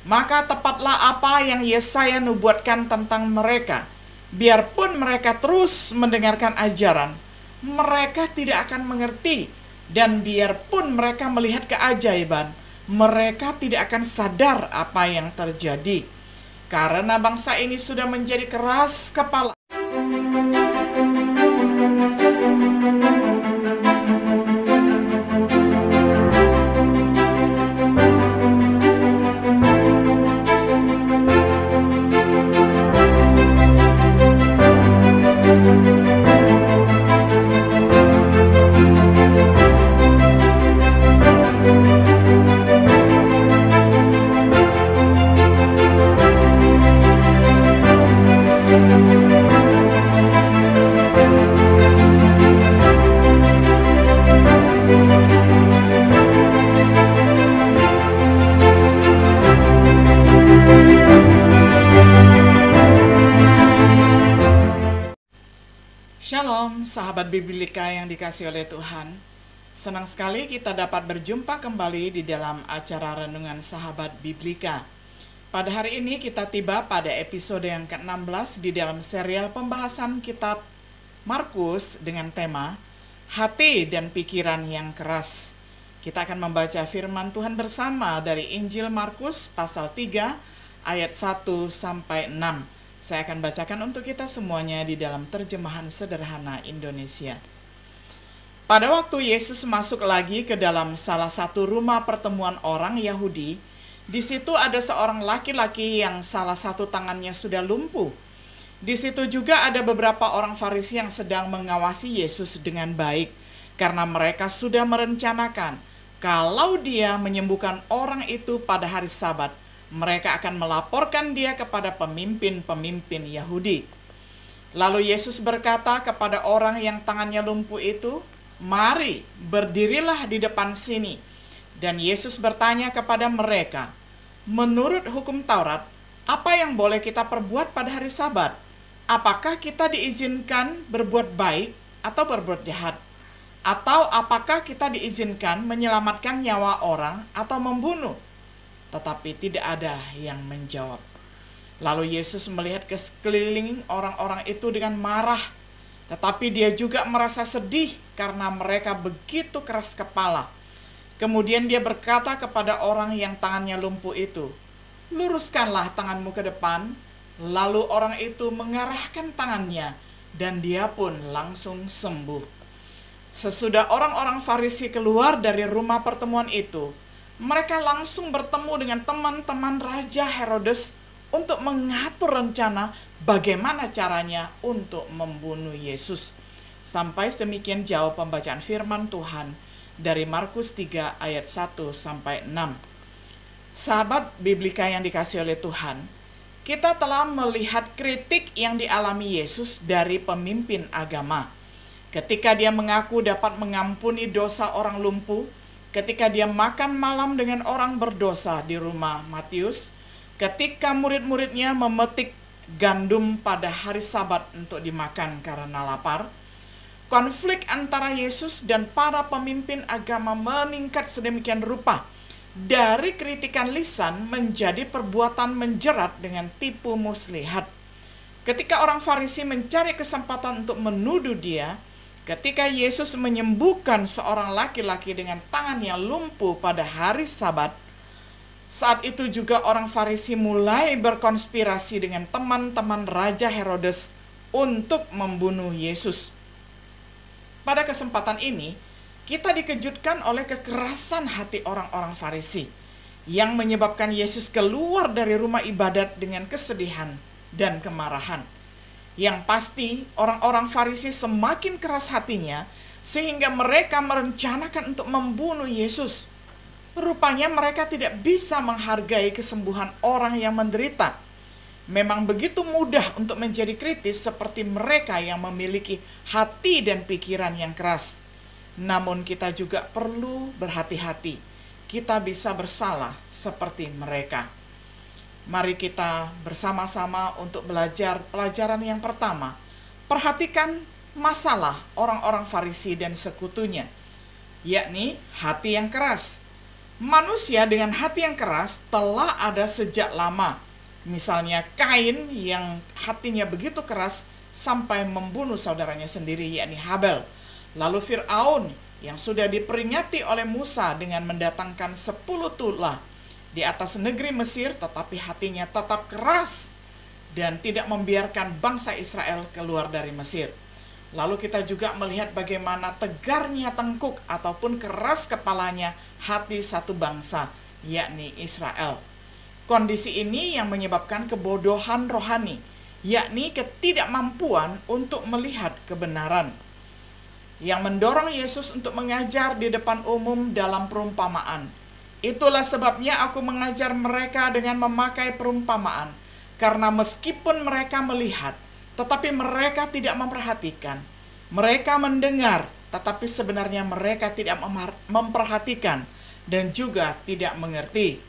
Maka tepatlah apa yang Yesaya nubuatkan tentang mereka. Biarpun mereka terus mendengarkan ajaran, mereka tidak akan mengerti. Dan biarpun mereka melihat keajaiban, mereka tidak akan sadar apa yang terjadi. Karena bangsa ini sudah menjadi keras kepala. Shalom, sahabat Biblika yang dikasihi oleh Tuhan. Senang sekali kita dapat berjumpa kembali di dalam acara Renungan Sahabat Biblika. Pada hari ini kita tiba pada episode yang ke-16 di dalam serial pembahasan kitab Markus dengan tema Hati dan Pikiran yang Keras. Kita akan membaca firman Tuhan bersama dari Injil Markus pasal 3 ayat 1 sampai 6. Saya akan bacakan untuk kita semuanya di dalam terjemahan sederhana Indonesia. Pada waktu Yesus masuk lagi ke dalam salah satu rumah pertemuan orang Yahudi, di situ ada seorang laki-laki yang salah satu tangannya sudah lumpuh. Di situ juga ada beberapa orang Farisi yang sedang mengawasi Yesus dengan baik, karena mereka sudah merencanakan kalau dia menyembuhkan orang itu pada hari Sabat, mereka akan melaporkan dia kepada pemimpin-pemimpin Yahudi. Lalu Yesus berkata kepada orang yang tangannya lumpuh itu, "Mari, berdirilah di depan sini." Dan Yesus bertanya kepada mereka, "Menurut hukum Taurat, apa yang boleh kita perbuat pada hari Sabat? Apakah kita diizinkan berbuat baik atau berbuat jahat? Atau apakah kita diizinkan menyelamatkan nyawa orang atau membunuh?" Tetapi tidak ada yang menjawab. Lalu Yesus melihat ke sekeliling orang-orang itu dengan marah, tetapi dia juga merasa sedih karena mereka begitu keras kepala. Kemudian dia berkata kepada orang yang tangannya lumpuh itu, "Luruskanlah tanganmu ke depan." Lalu orang itu mengarahkan tangannya, dan dia pun langsung sembuh. Sesudah orang-orang Farisi keluar dari rumah pertemuan itu, mereka langsung bertemu dengan teman-teman Raja Herodes untuk mengatur rencana bagaimana caranya untuk membunuh Yesus. Sampai sedemikian jauh pembacaan firman Tuhan dari Markus 3 ayat 1 sampai 6. Sahabat Biblika yang dikasihi oleh Tuhan, kita telah melihat kritik yang dialami Yesus dari pemimpin agama. Ketika dia mengaku dapat mengampuni dosa orang lumpuh, ketika dia makan malam dengan orang berdosa di rumah Matius, ketika murid-muridnya memetik gandum pada hari Sabat untuk dimakan karena lapar, konflik antara Yesus dan para pemimpin agama meningkat sedemikian rupa. Dari kritikan lisan menjadi perbuatan menjerat dengan tipu muslihat. Ketika orang Farisi mencari kesempatan untuk menuduh dia, ketika Yesus menyembuhkan seorang laki-laki dengan tangan yang lumpuh pada hari Sabat, saat itu juga orang Farisi mulai berkonspirasi dengan teman-teman Raja Herodes untuk membunuh Yesus. Pada kesempatan ini, kita dikejutkan oleh kekerasan hati orang-orang Farisi yang menyebabkan Yesus keluar dari rumah ibadat dengan kesedihan dan kemarahan. Yang pasti, orang-orang Farisi semakin keras hatinya sehingga mereka merencanakan untuk membunuh Yesus. Rupanya mereka tidak bisa menghargai kesembuhan orang yang menderita. Memang begitu mudah untuk menjadi kritis seperti mereka yang memiliki hati dan pikiran yang keras. Namun kita juga perlu berhati-hati. Kita bisa bersalah seperti mereka. Mari kita bersama-sama untuk belajar pelajaran yang pertama. Perhatikan masalah orang-orang Farisi dan sekutunya, yakni hati yang keras. Manusia dengan hati yang keras telah ada sejak lama. Misalnya Kain yang hatinya begitu keras sampai membunuh saudaranya sendiri, yakni Habel. Lalu Fir'aun yang sudah diperingati oleh Musa dengan mendatangkan 10 tulah di atas negeri Mesir, tetapi hatinya tetap keras dan tidak membiarkan bangsa Israel keluar dari Mesir. Lalu kita juga melihat bagaimana tegarnya tengkuk ataupun keras kepalanya hati satu bangsa, yakni Israel. Kondisi ini yang menyebabkan kebodohan rohani, yakni ketidakmampuan untuk melihat kebenaran, yang mendorong Yesus untuk mengajar di depan umum dalam perumpamaan. Itulah sebabnya aku mengajar mereka dengan memakai perumpamaan, karena meskipun mereka melihat, tetapi mereka tidak memperhatikan. Mereka mendengar, tetapi sebenarnya mereka tidak memperhatikan dan juga tidak mengerti.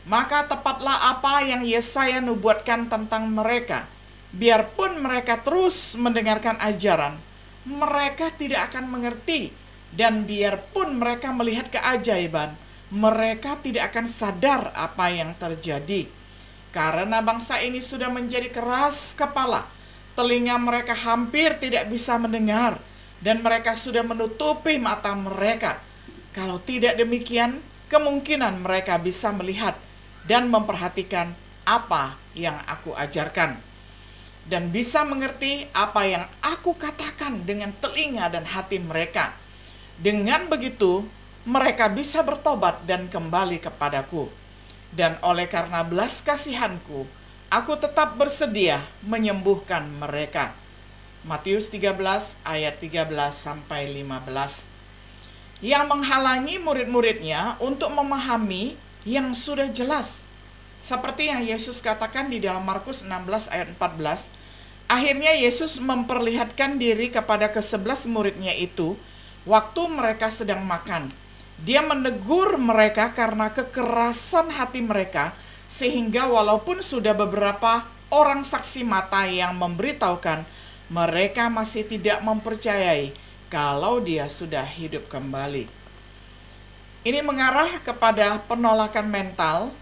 Maka tepatlah apa yang Yesaya nubuatkan tentang mereka. Biarpun mereka terus mendengarkan ajaran, mereka tidak akan mengerti. Dan biarpun mereka melihat keajaiban, mereka tidak akan sadar apa yang terjadi. Karena bangsa ini sudah menjadi keras kepala, telinga mereka hampir tidak bisa mendengar, dan mereka sudah menutupi mata mereka. Kalau tidak demikian, kemungkinan mereka bisa melihat dan memperhatikan apa yang aku ajarkan, dan bisa mengerti apa yang aku katakan dengan telinga dan hati mereka. Dengan begitu, mereka bisa bertobat dan kembali kepadaku. Dan oleh karena belas kasihanku, aku tetap bersedia menyembuhkan mereka. Matius 13 ayat 13-15. Yang menghalangi murid-muridnya untuk memahami yang sudah jelas. Seperti yang Yesus katakan di dalam Markus 16 ayat 14. Akhirnya Yesus memperlihatkan diri kepada ke-11 muridnya itu waktu mereka sedang makan. Dia menegur mereka karena kekerasan hati mereka, sehingga walaupun sudah beberapa orang saksi mata yang memberitahukan, mereka masih tidak mempercayai kalau dia sudah hidup kembali. Ini mengarah kepada penolakan mental,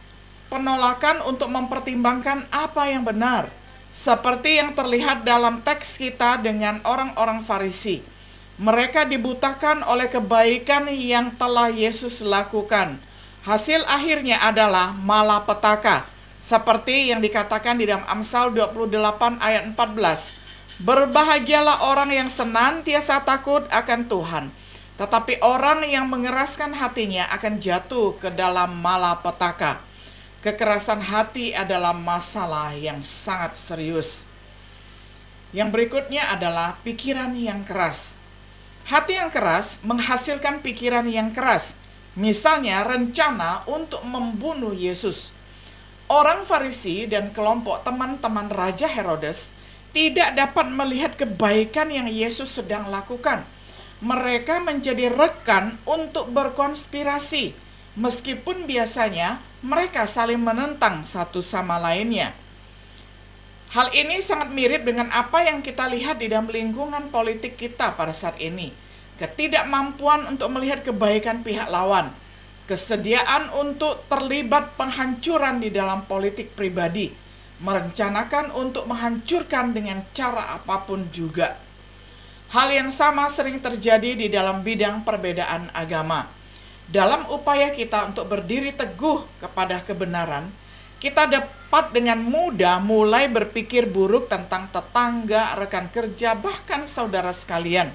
penolakan untuk mempertimbangkan apa yang benar, seperti yang terlihat dalam teks kita dengan orang-orang Farisi. Mereka dibutakan oleh kebaikan yang telah Yesus lakukan. Hasil akhirnya adalah malapetaka, seperti yang dikatakan di dalam Amsal 28 ayat 14. Berbahagialah orang yang senantiasa takut akan Tuhan, tetapi orang yang mengeraskan hatinya akan jatuh ke dalam malapetaka. Kekerasan hati adalah masalah yang sangat serius. Yang berikutnya adalah pikiran yang keras. Hati yang keras menghasilkan pikiran yang keras. Misalnya rencana untuk membunuh Yesus. Orang Farisi dan kelompok teman-teman Raja Herodes tidak dapat melihat kebaikan yang Yesus sedang lakukan. Mereka menjadi rekan untuk berkonspirasi, meskipun biasanya mereka saling menentang satu sama lainnya. Hal ini sangat mirip dengan apa yang kita lihat di dalam lingkungan politik kita pada saat ini. Ketidakmampuan untuk melihat kebaikan pihak lawan, kesediaan untuk terlibat penghancuran di dalam politik pribadi, merencanakan untuk menghancurkan dengan cara apapun juga. Hal yang sama sering terjadi di dalam bidang perbedaan agama. Dalam upaya kita untuk berdiri teguh kepada kebenaran, kita dapat dengan mudah mulai berpikir buruk tentang tetangga, rekan kerja, bahkan saudara sekalian.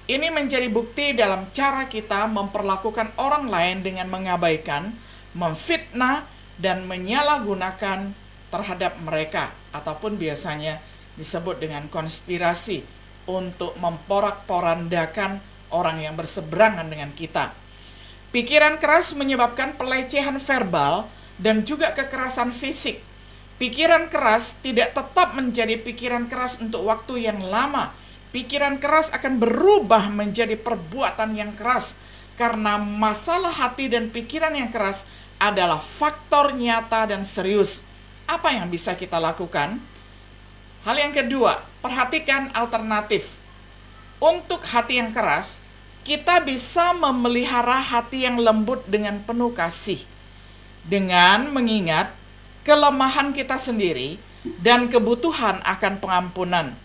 Ini menjadi bukti dalam cara kita memperlakukan orang lain dengan mengabaikan, memfitnah, dan menyalahgunakan terhadap mereka, ataupun biasanya disebut dengan konspirasi untuk memporak-porandakan orang yang berseberangan dengan kita. Pikiran keras menyebabkan pelecehan verbal dan juga kekerasan fisik. Pikiran keras tidak tetap menjadi pikiran keras untuk waktu yang lama. Pikiran keras akan berubah menjadi perbuatan yang keras, karena masalah hati dan pikiran yang keras adalah faktor nyata dan serius. Apa yang bisa kita lakukan? Hal yang kedua, perhatikan alternatif. Untuk hati yang keras, kita bisa memelihara hati yang lembut dengan penuh kasih, dengan mengingat kelemahan kita sendiri dan kebutuhan akan pengampunan.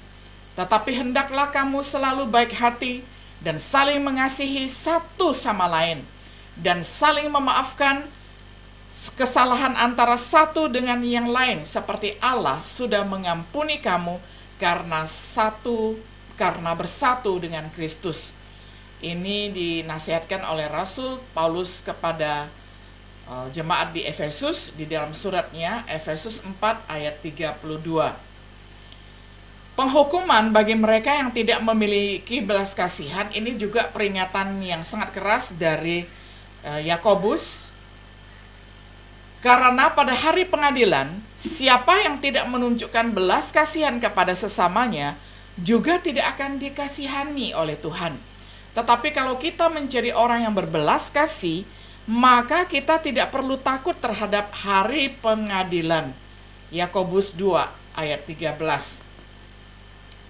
Tetapi hendaklah kamu selalu baik hati dan saling mengasihi satu sama lain, dan saling memaafkan kesalahan antara satu dengan yang lain, seperti Allah sudah mengampuni kamu karena bersatu dengan Kristus. Ini dinasihatkan oleh Rasul Paulus kepada jemaat di Efesus di dalam suratnya Efesus 4 ayat 32. Penghukuman bagi mereka yang tidak memiliki belas kasihan ini juga peringatan yang sangat keras dari Yakobus. Karena pada hari pengadilan, siapa yang tidak menunjukkan belas kasihan kepada sesamanya juga tidak akan dikasihani oleh Tuhan. Tetapi kalau kita menjadi orang yang berbelas kasih, maka kita tidak perlu takut terhadap hari pengadilan. Yakobus 2 ayat 13.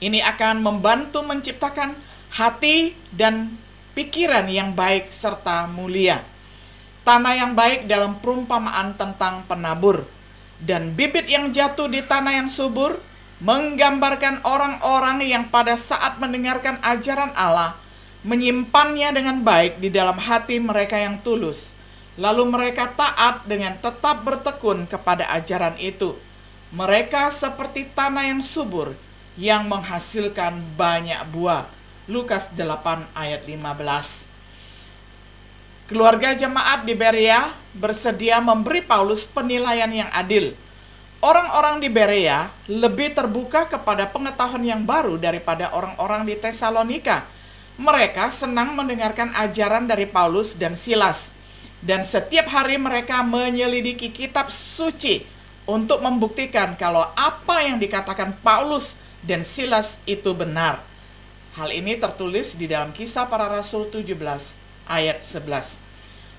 Ini akan membantu menciptakan hati dan pikiran yang baik serta mulia. Tanah yang baik dalam perumpamaan tentang penabur, dan bibit yang jatuh di tanah yang subur menggambarkan orang-orang yang pada saat mendengarkan ajaran Allah menyimpannya dengan baik di dalam hati mereka yang tulus. Lalu mereka taat dengan tetap bertekun kepada ajaran itu. Mereka seperti tanah yang subur yang menghasilkan banyak buah. Lukas 8 ayat 15. Keluarga jemaat di Berea bersedia memberi Paulus penilaian yang adil. Orang-orang di Berea lebih terbuka kepada pengetahuan yang baru daripada orang-orang di Tesalonika. Mereka senang mendengarkan ajaran dari Paulus dan Silas, dan setiap hari mereka menyelidiki kitab suci untuk membuktikan kalau apa yang dikatakan Paulus dan Silas itu benar. Hal ini tertulis di dalam Kisah Para Rasul 17 ayat 11.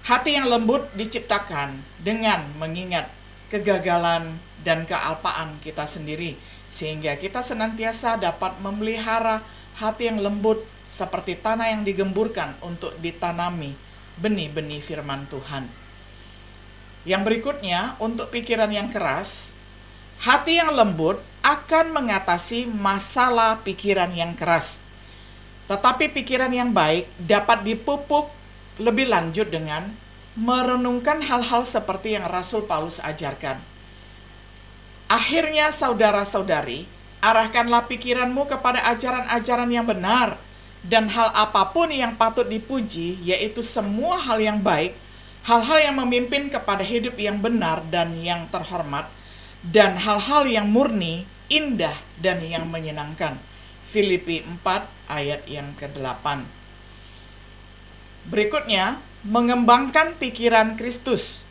Hati yang lembut diciptakan dengan mengingat kegagalan dan kealpaan kita sendiri, sehingga kita senantiasa dapat memelihara hati yang lembut seperti tanah yang digemburkan untuk ditanami benih-benih firman Tuhan. Yang berikutnya, untuk pikiran yang keras, hati yang lembut akan mengatasi masalah pikiran yang keras. Tetapi pikiran yang baik dapat dipupuk lebih lanjut dengan merenungkan hal-hal seperti yang Rasul Paulus ajarkan. Akhirnya saudara-saudari, arahkanlah pikiranmu kepada ajaran-ajaran yang benar, dan hal apapun yang patut dipuji, yaitu semua hal yang baik, hal-hal yang memimpin kepada hidup yang benar dan yang terhormat, dan hal-hal yang murni, indah, dan yang menyenangkan. Filipi 4 ayat yang ke-8. Berikutnya, mengembangkan pikiran Kristus.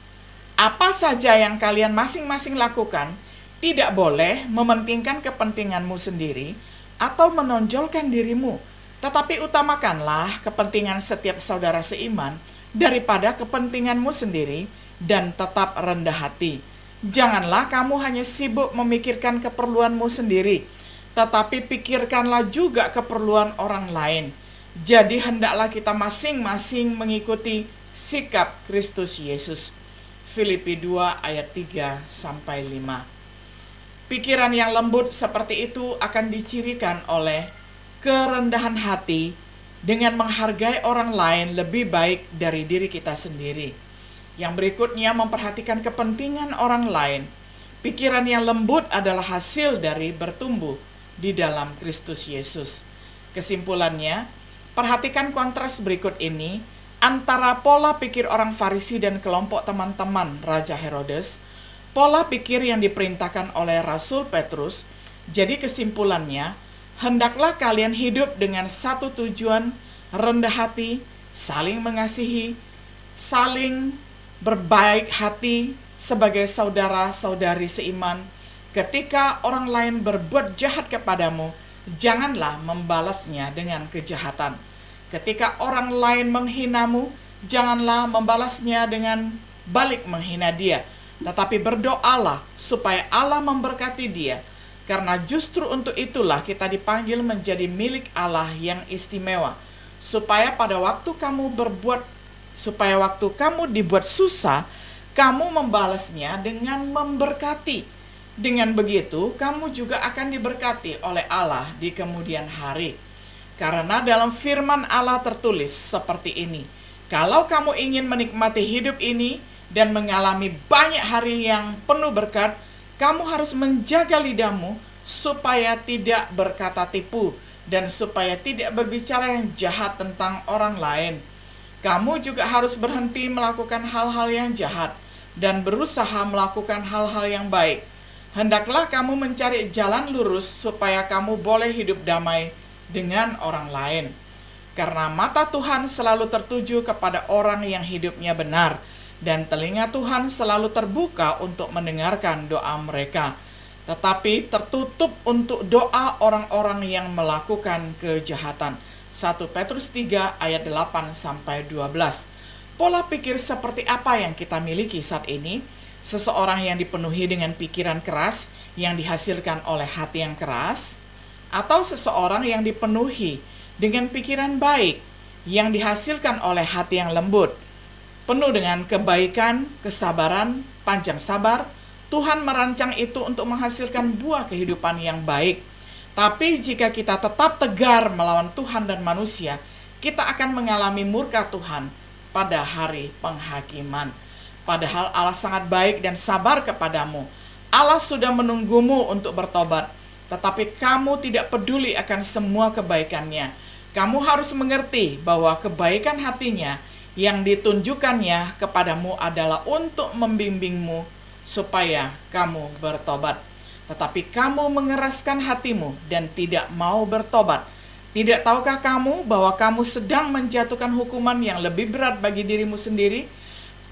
Apa saja yang kalian masing-masing lakukan, tidak boleh mementingkan kepentinganmu sendiri atau menonjolkan dirimu, tetapi utamakanlah kepentingan setiap saudara seiman daripada kepentinganmu sendiri, dan tetap rendah hati. Janganlah kamu hanya sibuk memikirkan keperluanmu sendiri, tetapi pikirkanlah juga keperluan orang lain. Jadi hendaklah kita masing-masing mengikuti sikap Kristus Yesus. Filipi 2 ayat 3-5. Pikiran yang lembut seperti itu akan dicirikan oleh kerendahan hati dengan menghargai orang lain lebih baik dari diri kita sendiri. Yang berikutnya, memperhatikan kepentingan orang lain. Pikiran yang lembut adalah hasil dari bertumbuh di dalam Kristus Yesus. Kesimpulannya, perhatikan kontras berikut ini antara pola pikir orang Farisi dan kelompok teman-teman Raja Herodes, pola pikir yang diperintahkan oleh Rasul Petrus. Jadi kesimpulannya, hendaklah kalian hidup dengan satu tujuan, rendah hati, saling mengasihi, saling berbaik hati sebagai saudara-saudari seiman. Ketika orang lain berbuat jahat kepadamu, janganlah membalasnya dengan kejahatan. Ketika orang lain menghinamu, janganlah membalasnya dengan balik menghina dia. Tetapi berdoalah supaya Allah memberkati dia. Karena justru untuk itulah kita dipanggil menjadi milik Allah yang istimewa, supaya waktu kamu dibuat susah, kamu membalasnya dengan memberkati. Dengan begitu, kamu juga akan diberkati oleh Allah di kemudian hari. Karena dalam firman Allah tertulis seperti ini, kalau kamu ingin menikmati hidup ini dan mengalami banyak hari yang penuh berkat, kamu harus menjaga lidahmu supaya tidak berkata tipu dan supaya tidak berbicara yang jahat tentang orang lain. Kamu juga harus berhenti melakukan hal-hal yang jahat dan berusaha melakukan hal-hal yang baik. Hendaklah kamu mencari jalan lurus supaya kamu boleh hidup damai dengan orang lain. Karena mata Tuhan selalu tertuju kepada orang yang hidupnya benar, dan telinga Tuhan selalu terbuka untuk mendengarkan doa mereka, tetapi tertutup untuk doa orang-orang yang melakukan kejahatan. 1 Petrus 3 ayat 8-12. Pola pikir seperti apa yang kita miliki saat ini? Seseorang yang dipenuhi dengan pikiran keras yang dihasilkan oleh hati yang keras, atau seseorang yang dipenuhi dengan pikiran baik yang dihasilkan oleh hati yang lembut, penuh dengan kebaikan, kesabaran, panjang sabar. Tuhan merancang itu untuk menghasilkan buah kehidupan yang baik. Tapi jika kita tetap tegar melawan Tuhan dan manusia, kita akan mengalami murka Tuhan pada hari penghakiman. Padahal Allah sangat baik dan sabar kepadamu. Allah sudah menunggumu untuk bertobat, tetapi kamu tidak peduli akan semua kebaikannya. Kamu harus mengerti bahwa kebaikan hatinya yang ditunjukkannya kepadamu adalah untuk membimbingmu supaya kamu bertobat. Tetapi kamu mengeraskan hatimu dan tidak mau bertobat. Tidak tahukah kamu bahwa kamu sedang menjatuhkan hukuman yang lebih berat bagi dirimu sendiri?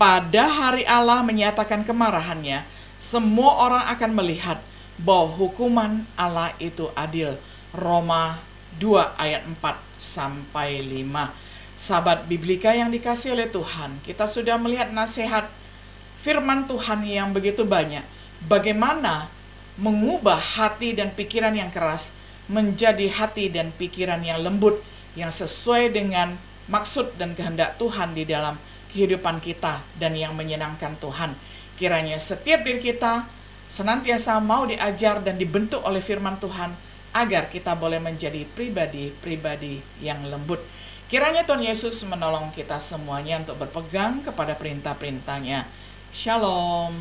Pada hari Allah menyatakan kemarahannya, semua orang akan melihat bahwa hukuman Allah itu adil. Roma 2 ayat 4-5. Sahabat Biblika yang dikasihi oleh Tuhan, kita sudah melihat nasihat firman Tuhan yang begitu banyak. Bagaimana mengubah hati dan pikiran yang keras menjadi hati dan pikiran yang lembut, yang sesuai dengan maksud dan kehendak Tuhan di dalam kehidupan kita dan yang menyenangkan Tuhan. Kiranya setiap diri kita senantiasa mau diajar dan dibentuk oleh firman Tuhan agar kita boleh menjadi pribadi-pribadi yang lembut. Kiranya Tuhan Yesus menolong kita semuanya untuk berpegang kepada perintah-perintahnya. Shalom.